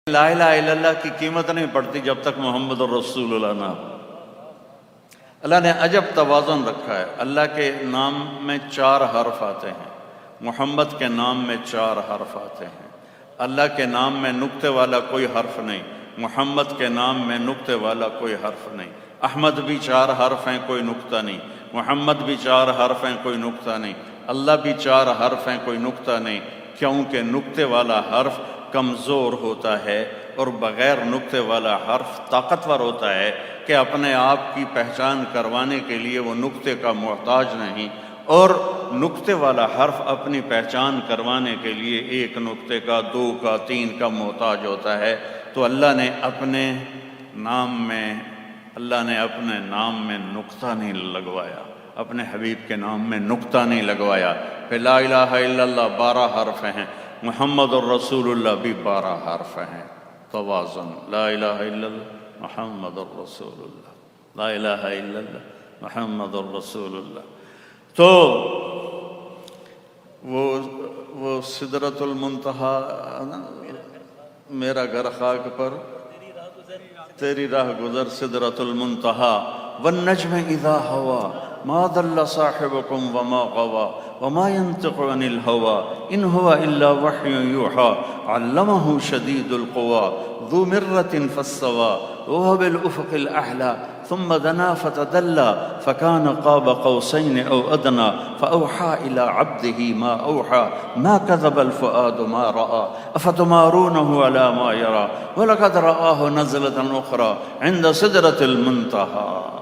لا الہ الا اللہ کی قیمت نہیں پڑتی جب تک محمد الرسول اللہ نہ ہو۔ اللہ نے عجب توازن رکھا ہے۔ اللہ کے نام میں 4 حرف آتے ہیں، محمد کے نام میں 4 حرف آتے ہیں۔ اللہ کے نام میں نقطے والا کوئی حرف نہیں، محمد کے نام میں نقطے والا کوئی حرف نہیں۔ احمد بھی 4 حرف ہیں، کوئی نقطہ نہیں۔ محمد بھی 4 حرف ہیں، کوئی نقطہ نہیں۔ اللہ بھی 4 حرف ہیں، کوئی نقطہ نہیں، کیونکہ نقطے والا حرف کمزور ہوتا ہے اور بغیر نقطے والا حرف طاقتور ہوتا ہے کہ اپنے آپ کی پہچان کروانے کے لیے وہ نقطے کا محتاج نہیں، اور نقطے والا حرف اپنی پہچان کروانے کے لیے 1 نقطے کا، 2 کا، 3 کا محتاج ہوتا ہے۔ تو اللہ نے اپنے نام میں نقطہ نہیں لگوایا، اپنے حبیب کے نام میں نقطہ نہیں لگوایا۔ پھر لا الہ الا اللہ 12 حرف ہیں، محمد الرسول اللہ بھی 12 حرف ہیں۔ توازن، لا الہ الا اللہ محمد الرسول اللہ، لا الہ الا اللہ محمد الرسول اللہ۔ تو وہ سدرۃ المنتہا، میرا گھر خاک پر تیری راہ گزر سدرۃ المنتہا، والنجم اذا ہوا ما ضل صاحبكم وما غوى وما ينطق عن الهوى ان هو الا وحي يوحى علمه شديد القوى ذو مرة فاستوى وهو بالافق الاعلى ثم دنا فتدلى فكان قاب قوسين او ادنى فاوحى الى عبده ما اوحى ما كذب الفؤاد ما راى افتمارونه على ما يرى ولقد رآه نزلة اخرى عند سدرة المنتهى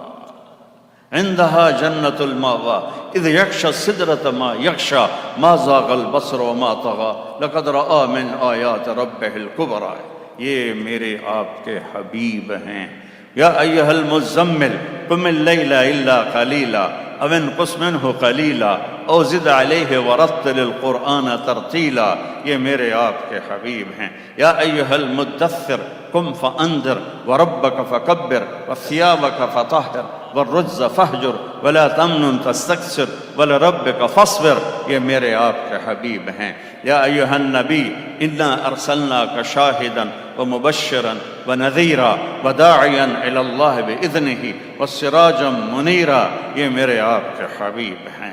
عندها جنة المأوى إذ يغشى السدرة ما يغشى ما زاغ البصر وما طغى لقد رأى من آيات ربه الكبرى۔ یہ میرے آپ کے حبیب ہیں۔ یا ایھا المزمل قم اللیل الا قلیلا او انقص منہ قلیلا او زد علیہ ورتل القرآن ترتیلا، یہ میرے آپ کے حبیب ہیں۔ یا ایھا المدثر قم فانذر وربک فکبر وثیابک فطہر والرجز فہجر ولا تمنن تستکثر ولربک فاصبر، یہ میرے آپ کے حبیب ہیں۔ یا ایھا النبی انا ارسلناک شاہدا ومبشرا ونذیرا وداعیا الی اللہ باذنہ وسراجا منیرا، یہ میرے آپ کے حبیب ہیں،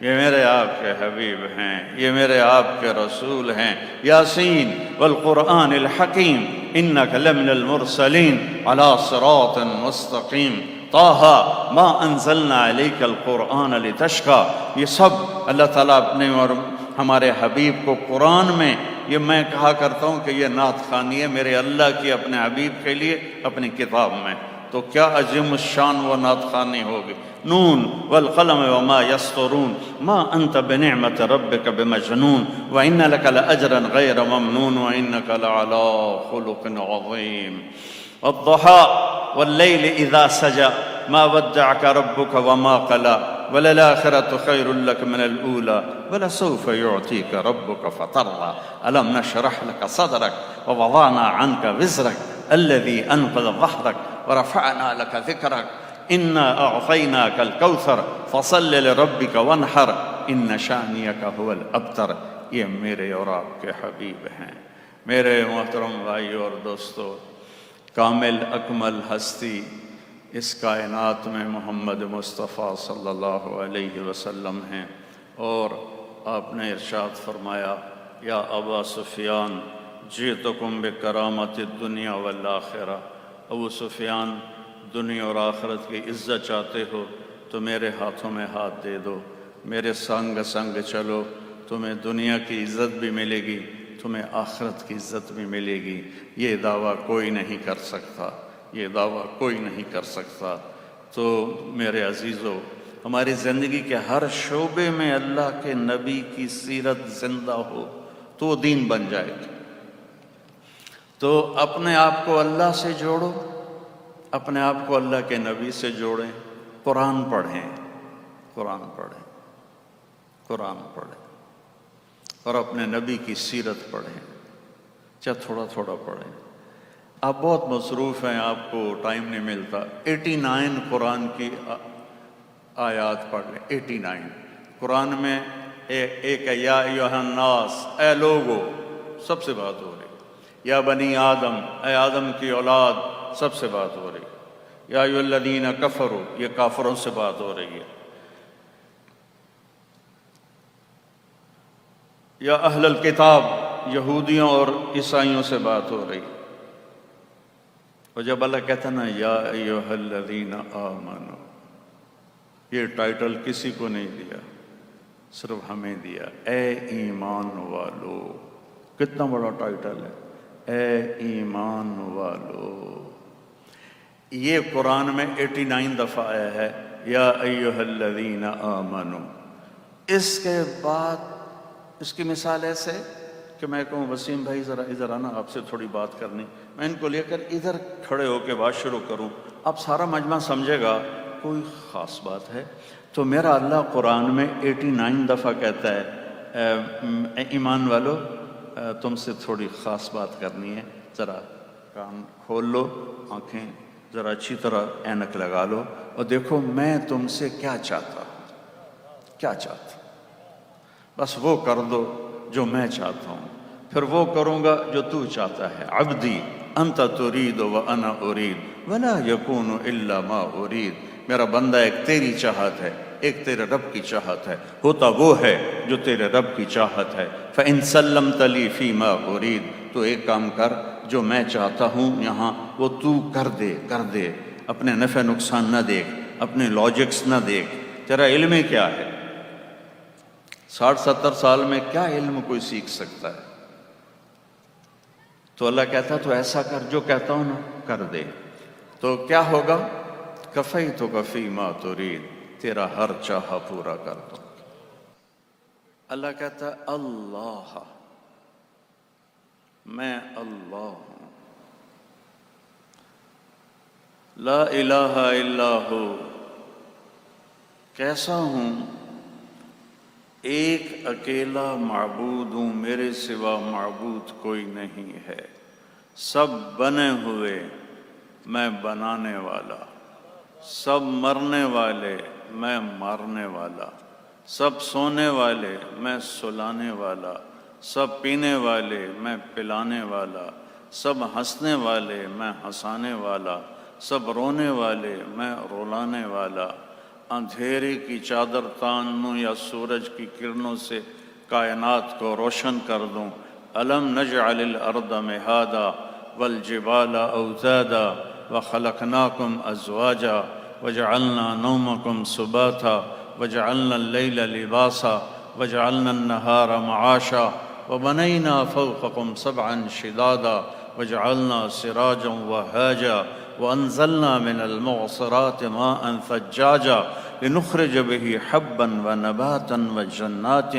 یہ میرے آپ کے حبیب ہیں، یہ میرے آپ کے رسول ہیں۔ یاسین والقرآن الحکیم انک لمن المرسلین علی صراط مستقیم طٰہٰ ما انزلنا علیک القرآن لتشقیٰ، یہ سب اللہ تعالیٰ اپنے اور ہمارے حبیب کو قرآن میں، یہ میں کہا کرتا ہوں کہ یہ نعت خوانی ہے میرے اللہ کی اپنے حبیب کے لیے اپنی کتاب میں، تو کیا عظیم الشان وہ نعت خوانی ہوگی۔ نون والقلم وما یسطرون ما انت بنعمت ربک بمجنون وان لک لاجرا غیر ممنون وانک لعلی خلق عظیم۔ والضحى واللیل اذا سجى ما ودعك ربك وما قلى وللآخرة خير لك من الأولى ولسوف يعطيك ربك فترضى ألم نشرح لك صدرك ووضعنا عنك وزرك الذي أنقض ظهرك ورفعنا لك ذكرك إنا أعطيناك الكوثر فصل لربك وانحر إن شانئك هو الأبتر، یہ میرے اور آپ کے حبیب ہیں۔ میرے محترم بھائیو اور دوستو، کامل اکمل ہستی اس کائنات میں محمد مصطفیٰ صلی اللہ علیہ وسلم ہیں، اور آپ نے ارشاد فرمایا یا ابا سفیان جئتکم بکرامت الدنیا والآخرہ، ابو سفیان دنیا اور آخرت کی عزت چاہتے ہو تو میرے ہاتھوں میں ہاتھ دے دو، میرے سنگ سنگ چلو، تمہیں دنیا کی عزت بھی ملے گی، تمہیں آخرت کی عزت بھی ملے گی۔ یہ دعویٰ کوئی نہیں کر سکتا، یہ دعویٰ کوئی نہیں کر سکتا۔ تو میرے عزیزو، ہماری زندگی کے ہر شعبے میں اللہ کے نبی کی سیرت زندہ ہو تو وہ دین بن جائے گا۔ تو اپنے آپ کو اللہ سے جوڑو، اپنے آپ کو اللہ کے نبی سے جوڑیں، قرآن پڑھیں، قرآن پڑھیں، قرآن پڑھیں، اور اپنے نبی کی سیرت پڑھیں، چاہے تھوڑا تھوڑا پڑھیں۔ آپ بہت مصروف ہیں، آپ کو ٹائم نہیں ملتا۔ 89 قرآن کی آیات پڑھ لیں، 89 قرآن میں ایک ہے یا ایھا الناس، اے لوگو، سب سے بات ہو رہی، یا بنی آدم، اے آدم کی اولاد، سب سے بات ہو رہی ہے۔ یا ایھا الذین کفروا، یہ کافروں سے بات ہو رہی ہے۔ یا اہل الکتاب، یہودیوں اور عیسائیوں سے بات ہو رہی ہے۔ اور جب اللہ کہتا نا یا ایھا الذین آمنوا، یہ ٹائٹل کسی کو نہیں دیا، صرف ہمیں دیا، اے ایمان والو۔ کتنا بڑا ٹائٹل ہے، اے ایمان والو۔ یہ قرآن میں 89 دفعہ آیا ہے، یا ایھا الذین آمنوا۔ اس کے بعد اس کی مثال ایسے کہ میں کہوں وسیم بھائی ذرا ادھر آنا، آپ سے تھوڑی بات کرنی، میں ان کو لے کر ادھر کھڑے ہو کے بات شروع کروں، اب سارا مجمع سمجھے گا کوئی خاص بات ہے۔ تو میرا اللہ قرآن میں 89 دفعہ کہتا ہے اے ایمان والو، تم سے تھوڑی خاص بات کرنی ہے، ذرا کان کھول لو، آنکھیں ذرا اچھی طرح اینک لگا لو اور دیکھو میں تم سے کیا چاہتا ہوں، کیا چاہتا ہوں، بس وہ کر دو جو میں چاہتا ہوں، پھر وہ کروں گا جو تو چاہتا ہے۔ عبدی انت ترید وانا ارید ولا یکون الا ما ارید۔ میرا بندہ ایک تیری چاہت ہے، ایک تیرے رب کی چاہت ہے، ہوتا وہ ہے جو تیرے رب کی چاہت ہے۔ فإن سلمت لی فیما ارید، تو ایک کام کر، جو میں چاہتا ہوں یہاں وہ تو کر دے، اپنے نفع نقصان نہ دیکھ، اپنے لاجکس نہ دیکھ، تیرا علم ہی کیا ہے؟ 60-70 سال میں کیا علم کوئی سیکھ سکتا ہے؟ تو اللہ کہتا ہے تو ایسا کر، جو کہتا ہوں نا کر دے، تو کیا ہوگا؟ کفیتک فیما ترید، تیرا ہر چاہا پورا کر دو۔ اللہ کہتا ہے اللہ، میں اللہ ہوں، لا الہ الا ہو، کیسا ہوں؟ ایک اکیلا معبود ہوں، میرے سوا معبود کوئی نہیں ہے، سب بنے ہوئے، میں بنانے والا، سب مرنے والے، میں مارنے والا، سب سونے والے، میں سلانے والا، سب پینے والے، میں پلانے والا، سب ہنسنے والے، میں ہنسانے والا، سب رونے والے، میں رلانے والا۔ اندھیرے کی چادر تان لوں یا سورج کی کرنوں سے کائنات کو روشن کر دوں۔ الم نجعل الارض مہادا والجبال اوتادا وخلقناکم ازواجا وجعلنا نومکم سباتا وجعلنا اللیل لباسا وجعلنا النہار معاشا وبنینا فوقکم سبعا شدادا وجعلنا سراجا وہاجا وأنزلنا من المعصرات ماء ثجاجا لنخرج به حبا ونباتا وجنات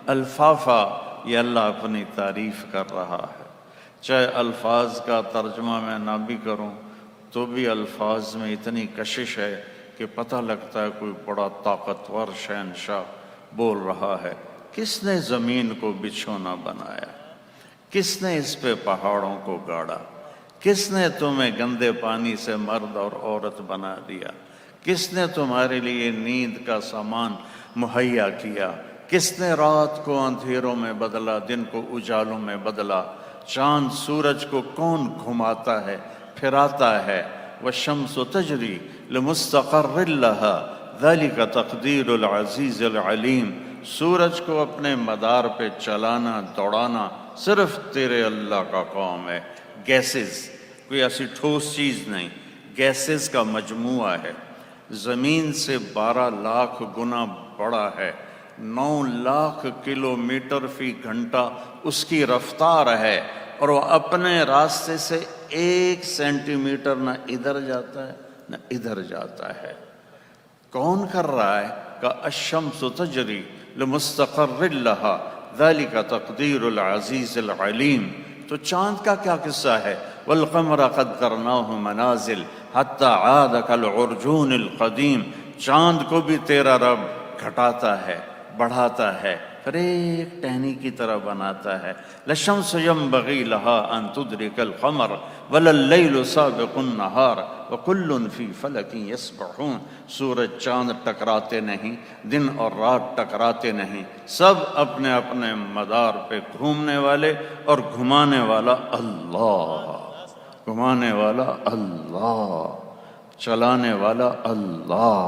الفافا۔ یہ اللہ اپنی تعریف کر رہا ہے، چاہے الفاظ کا ترجمہ میں نہ بھی کروں تو بھی الفاظ میں اتنی کشش ہے کہ پتہ لگتا ہے کوئی بڑا طاقتور شہنشاہ بول رہا ہے۔ کس نے زمین کو بچھونا بنایا؟ کس نے اس پہ پہاڑوں کو گاڑا؟ کس نے تمہیں گندے پانی سے مرد اور عورت بنا دیا؟ کس نے تمہارے لیے نیند کا سامان مہیا کیا؟ کس نے رات کو اندھیروں میں بدلا، دن کو اجالوں میں بدلا؟ چاند سورج کو کون گھماتا ہے، پھراتا ہے؟ والشمس تجری لمستقر لها ذلك تقدیر العزیز العلیم۔ سورج کو اپنے مدار پہ چلانا دوڑانا صرف تیرے اللہ کا کام ہے۔ گیسز کوئی ایسی ٹھوس چیز نہیں، گیسز کا مجموعہ ہے، زمین سے 12 لاکھ گنا بڑا ہے، 9 لاکھ کلومیٹر فی گھنٹہ اس کی رفتار ہے، اور وہ اپنے راستے سے 1 سینٹی میٹر نہ ادھر جاتا ہے نہ ادھر جاتا ہے۔ کون کر رہا ہے؟ کہ الشمس تجری لمستقر لها ذلك تقدیر العزیز العلیم۔ تو چاند کا کیا قصہ ہے؟ والقمر قدرناه منازل حتى عاد كالعرجون القدیم۔ چاند کو بھی تیرا رب گھٹاتا ہے، بڑھاتا ہے، پھر ہر ایک ٹہنی کی طرح بناتا ہے. لَلشَّمْسُ يَنبَغِي لَهَا أَن تُدْرِكَ الْقَمَرَ وَلَا اللَّيْلُ سَابِقُ النَّهَارَ وَكُلٌّ فِي فَلَكٍ يَسْبَحُونَ. سورج چاند ٹکراتے نہیں، دن اور رات ٹکراتے نہیں، سب اپنے اپنے مدار پہ گھومنے والے، اور گھمانے والا اللہ، گھمانے والا اللہ، چلانے والا اللہ،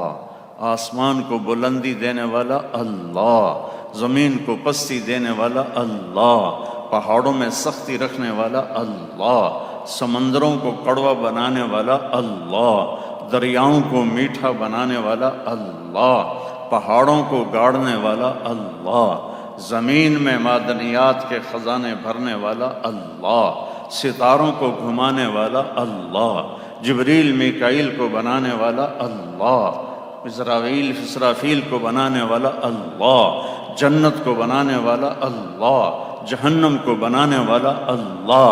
آسمان کو بلندی دینے والا اللہ، زمین کو پستی دینے والا اللہ، پہاڑوں میں سختی رکھنے والا اللہ، سمندروں کو کڑوا بنانے والا اللہ، دریاؤں کو میٹھا بنانے والا اللہ، پہاڑوں کو گاڑنے والا اللہ، زمین میں معدنیات کے خزانے بھرنے والا اللہ، ستاروں کو گھمانے والا اللہ، جبریل میکائیل کو بنانے والا اللہ، اسرافیل کو بنانے والا اللہ، جنت کو بنانے والا اللہ، جہنم کو بنانے والا اللہ،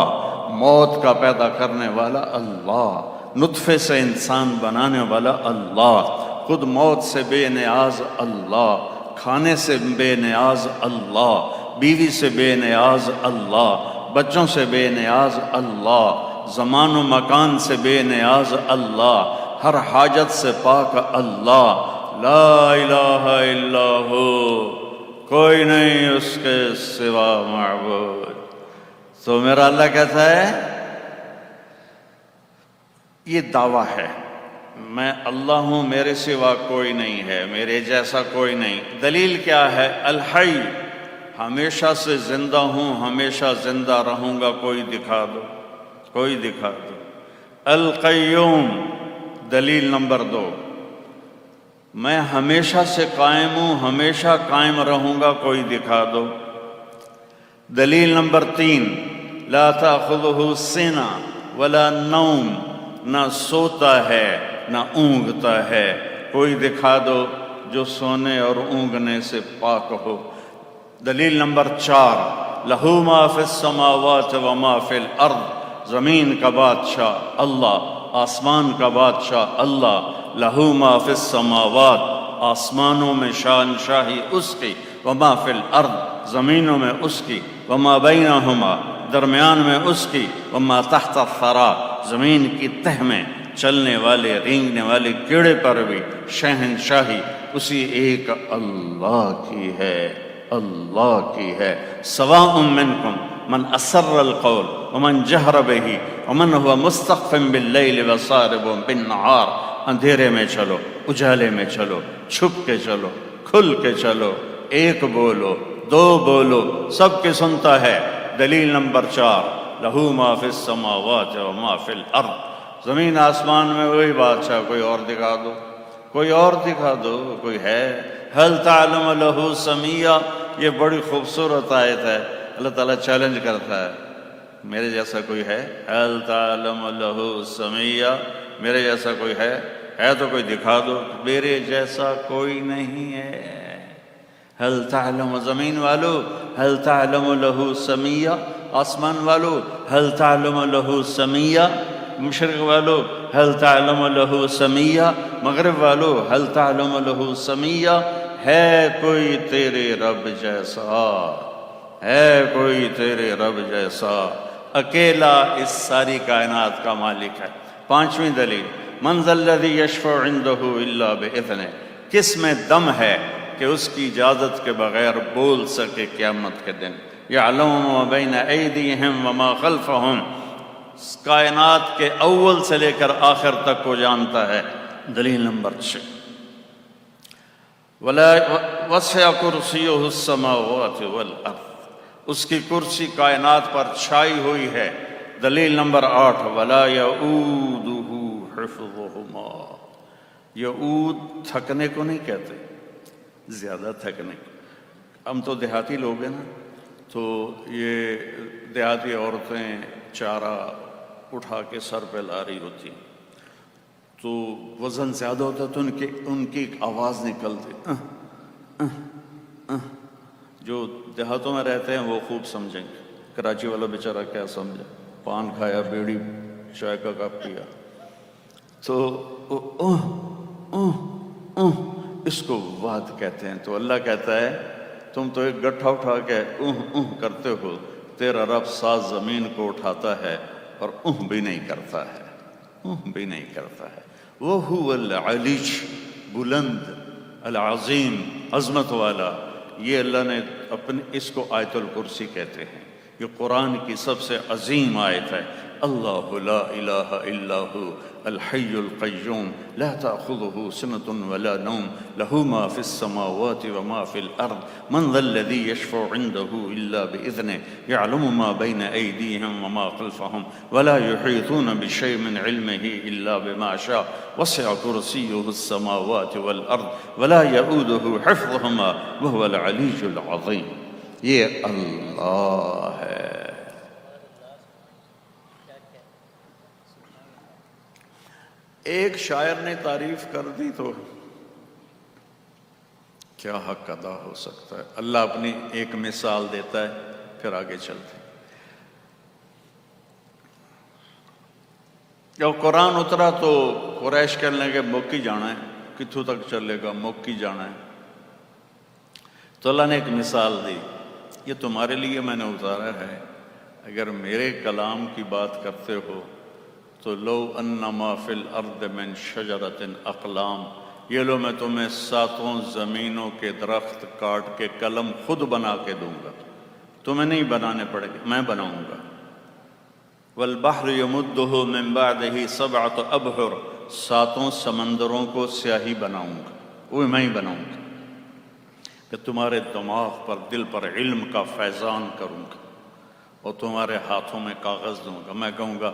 موت کا پیدا کرنے والا اللہ، نطفے سے انسان بنانے والا اللہ، خود موت سے بے نیاز اللہ، کھانے سے بے نیاز اللہ، بیوی سے بے نیاز اللہ، بچوں سے بے نیاز اللہ، زمان و مکان سے بے نیاز اللہ، ہر حاجت سے پاک اللہ، لا الہ الا ہو، کوئی نہیں اس کے سوا معبود. تو میرا اللہ کہتا ہے یہ دعویٰ ہے، میں اللہ ہوں، میرے سوا کوئی نہیں ہے، میرے جیسا کوئی نہیں. دلیل کیا ہے؟ الحی، ہمیشہ سے زندہ ہوں، ہمیشہ زندہ رہوں گا، کوئی دکھا دو، کوئی دکھا دو. القیوم، دلیل نمبر 2، میں ہمیشہ سے قائم ہوں، ہمیشہ قائم رہوں گا، کوئی دکھا دو. دلیل نمبر 3، لا تأخذہ سنہ ولا نوم، نہ سوتا ہے نہ اونگتا ہے، کوئی دکھا دو جو سونے اور اونگنے سے پاک ہو. دلیل نمبر 4، لہو ما فی السماوات وما فی الارض، زمین کا بادشاہ اللہ، آسمان کا بادشاہ اللہ. لہو ما فی السماوات، آسمانوں میں شاہنشاہی اس کی، وما فی الارض، زمینوں میں اس کی، وما بینہما، درمیان میں اس کی، وما تحت الثری، زمین کی تہ میں چلنے والے رینگنے والے کیڑے پر بھی شہنشاہی اسی ایک اللہ کی ہے، اللہ کی ہے. سواء منکم من اسر القول ومن جہر بہ ومن هو مستخف باللیل وسارب بالنہار. اندھیرے میں چلو، اجالے میں چلو، چھپ کے چلو، کھل کے چلو، ایک بولو، دو بولو، سب کے سنتا ہے. دلیل نمبر 4، لہو ما فی السماوات وما فی الارض، زمین آسمان میں وہی بادشاہ، کوئی اور دکھا دو، کوئی اور دکھا دو، کوئی ہے؟ هل تعلم له سمیہ، یہ بڑی خوبصورت آیت ہے. اللہ تعالیٰ چیلنج کرتا ہے، میرے جیسا کوئی ہے؟ هل تعلم له سمیہ، میرے جیسا کوئی ہے تو کوئی دکھا دو. میرے جیسا کوئی نہیں ہے. هل تعلم، زمین والو، هل تعلم له سمیہ، آسمان والو، هل تعلم له سمیہ، مشرق والو، هل تعلم له سمیہ، مغرب والو، هل تعلم له سمیہ. ہے کوئی تیرے رب جیسا، ہے کوئی تیرے رب جیسا، اکیلا اس ساری کائنات کا مالک ہے. 5ویں دلیل، من ذا الذی یشفع عنده الا باذنہ، کس میں دم ہے کہ اس کی اجازت کے بغیر بول سکے قیامت کے دن. یعلم ما بین ایدیہم وما خلفہم، کائنات کے اول سے لے کر آخر تک کو جانتا ہے. دلیل نمبر 6، وسع کرسیہ السماوات والارض، اس کی کرسی کائنات پر چھائی ہوئی ہے. دلیل نمبر 8، ولا یعودہ حفظہما، یعود تھکنے کو نہیں کہتے، زیادہ تھکنے کو. ہم تو دیہاتی لوگ ہیں نا، تو یہ دیہاتی عورتیں چارہ اٹھا کے سر پہ لا رہی ہوتی، تو وزن زیادہ ہوتا تو ان کی ایک آواز نکلتی. جو دیہاتوں میں رہتے ہیں وہ خوب سمجھیں گے. کراچی والا بیچارہ کیا سمجھے، پان کھایا، بیڑی چائے کا کپ پیا، تو اس کو وعد کہتے ہیں. تو اللہ کہتا ہے تم تو ایک گٹھا اٹھا کے کرتے ہو، تیرا رب 7 زمین کو اٹھاتا ہے اور بھی نہیں کرتا ہے، بھی نہیں کرتا ہے۔ وَهُوَ الْعَلِيُّ، بلند، العظیم، عظمت والا۔ یہ اللہ نے اپنے اس کو آیت الکرسی کہتے ہیں، یہ قرآن کی سب سے عظیم آیت ہے۔ اللہ لا الہ الا ہو الحی القیوم لا تأخذہ سنۃ ولا نوم لہ ما فی السماوات وما فی الارض من ذا الذی یشفع عنده الا بإذنہ یعلم ما بین ایدیہم وما خلفہم ولا یحیطون بشیء من علمہ الا بما شاء وسع کرسیہ السماوات والارض ولا یؤودہ حفظہما وہو العلی العظیم۔ یہ اللہ ہے۔ ایک شاعر نے تعریف کر دی تو کیا حق ادا ہو سکتا ہے؟ اللہ اپنی ایک مثال دیتا ہے، پھر آگے چلتے ہیں۔ جب قرآن اترا تو قریش کہنے لگے موکی جانا ہے، کتھوں تک چلے گا، موکی جانا ہے۔ تو اللہ نے ایک مثال دی، یہ تمہارے لیے میں نے اتارا ہے، اگر میرے کلام کی بات کرتے ہو تو لو انما فی الارض من شجرۃ اقلام، یہ لو میں تمہیں 7 زمینوں کے درخت کاٹ کے قلم خود بنا کے دوں گا، تمہیں نہیں بنانے پڑے گا، میں بناؤں گا۔ والبحر یمدہ من بعدہ 7 ابحر، 7 سمندروں کو سیاہی بناؤں گا، وہ میں ہی بناؤں گا، کہ تمہارے دماغ پر، دل پر علم کا فیضان کروں گا، اور تمہارے ہاتھوں میں کاغذ دوں گا، میں کہوں گا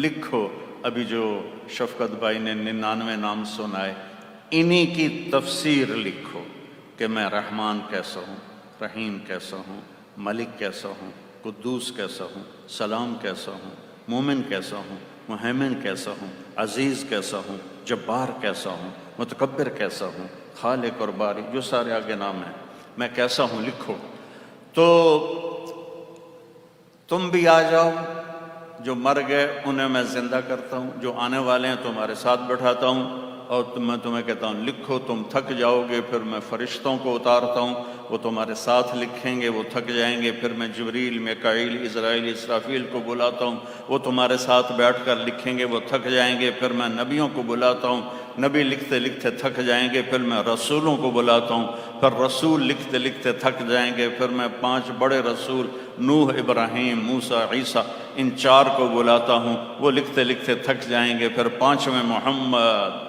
لکھو۔ ابھی جو شفقت بھائی نے 99 نام سنائے، انہی کی تفسیر لکھو کہ میں رحمان کیسا ہوں، رحیم کیسا ہوں، ملک کیسا ہوں، قدوس کیسا ہوں، سلام کیسا ہوں، مومن کیسا ہوں، مہیمن کیسا ہوں، عزیز کیسا ہوں، جبار کیسا ہوں، متکبر کیسا ہوں، خالق اور باری، جو سارے آگے نام ہیں، میں کیسا ہوں لکھو۔ تو تم بھی آ جاؤ، جو مر گئے انہیں میں زندہ کرتا ہوں، جو آنے والے ہیں تمہارے ساتھ بٹھاتا ہوں، اور میں تمہیں کہتا ہوں لکھو، تم تھک جاؤ گے، پھر میں فرشتوں کو اتارتا ہوں، وہ تمہارے ساتھ لکھیں گے، وہ تھک جائیں گے، پھر میں جبریل، میکائیل، اسرائیل، اسرافیل کو بلاتا ہوں، وہ تمہارے ساتھ بیٹھ کر لکھیں گے، وہ تھک جائیں گے، پھر میں نبیوں کو بلاتا ہوں، نبی لکھتے لکھتے تھک جائیں گے، پھر میں رسولوں کو بلاتا ہوں، پھر رسول لکھتے لکھتے تھک جائیں گے، پھر میں 5 بڑے رسول نوح، ابراہیم، موسیٰ، عیسیٰ، ان 4 کو بلاتا ہوں، وہ لکھتے لکھتے تھک جائیں گے، پھر 5ویں محمد،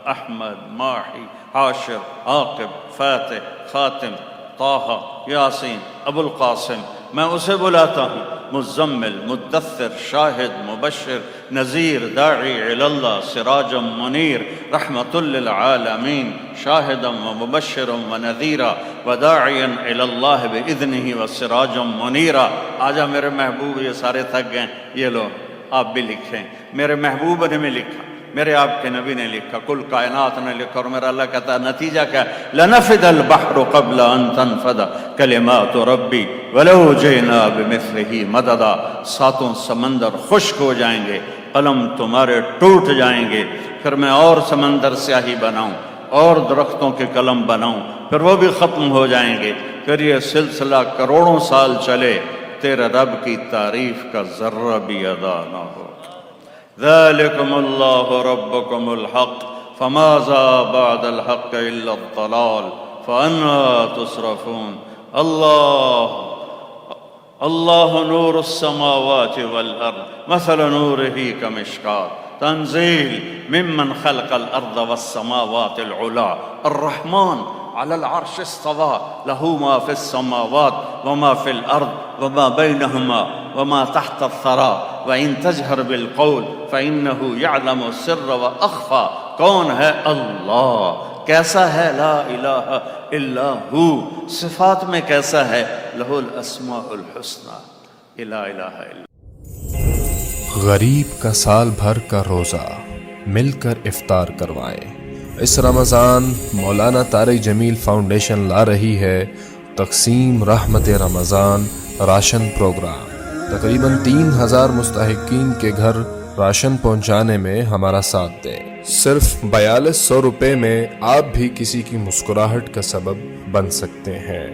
احمد، ماحی، حاشر، عاقب، فاتح، خاتم، طٰہٰ، یاسین، ابو القاسم، میں اسے بلاتا ہوں، مزمل، مدثر، شاہد، مبشر، نذیر، داعی اللہ، سراج منیر، رحمت للعالمین، شاہدا ومبشرا ونذیرا وداعیا الی اللہ باذنہ وسراجا منیرا۔ آجا میرے محبوب، یہ سارے تھک گئے، یہ لو آپ بھی لکھیں۔ میرے محبوب نے بھی لکھا، میرے آپ کے نبی نے لکھا، کل کائنات نے لکھا، اور میرا اللہ کہتا ہے نتیجہ کیا ہے؟ لنفد البحر قبل ان تنفد کلمات ربی ولو جئنا بمثلہ مددا۔ 7 سمندر خشک ہو جائیں گے، قلم تمہارے ٹوٹ جائیں گے، پھر میں اور سمندر سیاہی بناؤں، اور درختوں کے قلم بناؤں، پھر وہ بھی ختم ہو جائیں گے، پھر یہ سلسلہ کروڑوں سال چلے، تیرے رب کی تعریف کا ذرہ بھی ادا نہ ہو۔ ذالکم اللہ ربکم الحق فماذا بعد الحق الا الضلال فانا تصرفون۔ اللہ نور السماوات والارض مثل نورہ کمشکاۃ تنزیل ممن خلق الارض والسماوات العلا الرحمن على العرش استوى له ما في السماوات وما في الارض وما بينهما وما تحت الثرى وإن تجهر بالقول فإنه يعلم السر وأخفى۔ کون ہے اللہ؟ کیسا ہے؟ لا الہ الا ہو۔ صفات میں کیسا ہے؟ لہ الاسماء الحسنى، لا الہ الا۔ غریب کا سال بھر کا روزہ مل کر افطار کروائیں۔ اس رمضان مولانا طارق جمیل فاؤنڈیشن لا رہی ہے تقسیم رحمت رمضان راشن پروگرام۔ تقریباً 3000 مستحقین کے گھر راشن پہنچانے میں ہمارا ساتھ دیں۔ صرف 4200 روپے میں آپ بھی کسی کی مسکراہٹ کا سبب بن سکتے ہیں،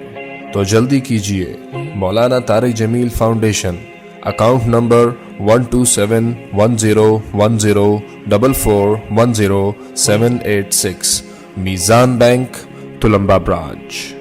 تو جلدی کیجیے۔ مولانا طارق جمیل فاؤنڈیشن، اکاؤنٹ نمبر 127101044410786، میزان بینک، تلمبا برانچ۔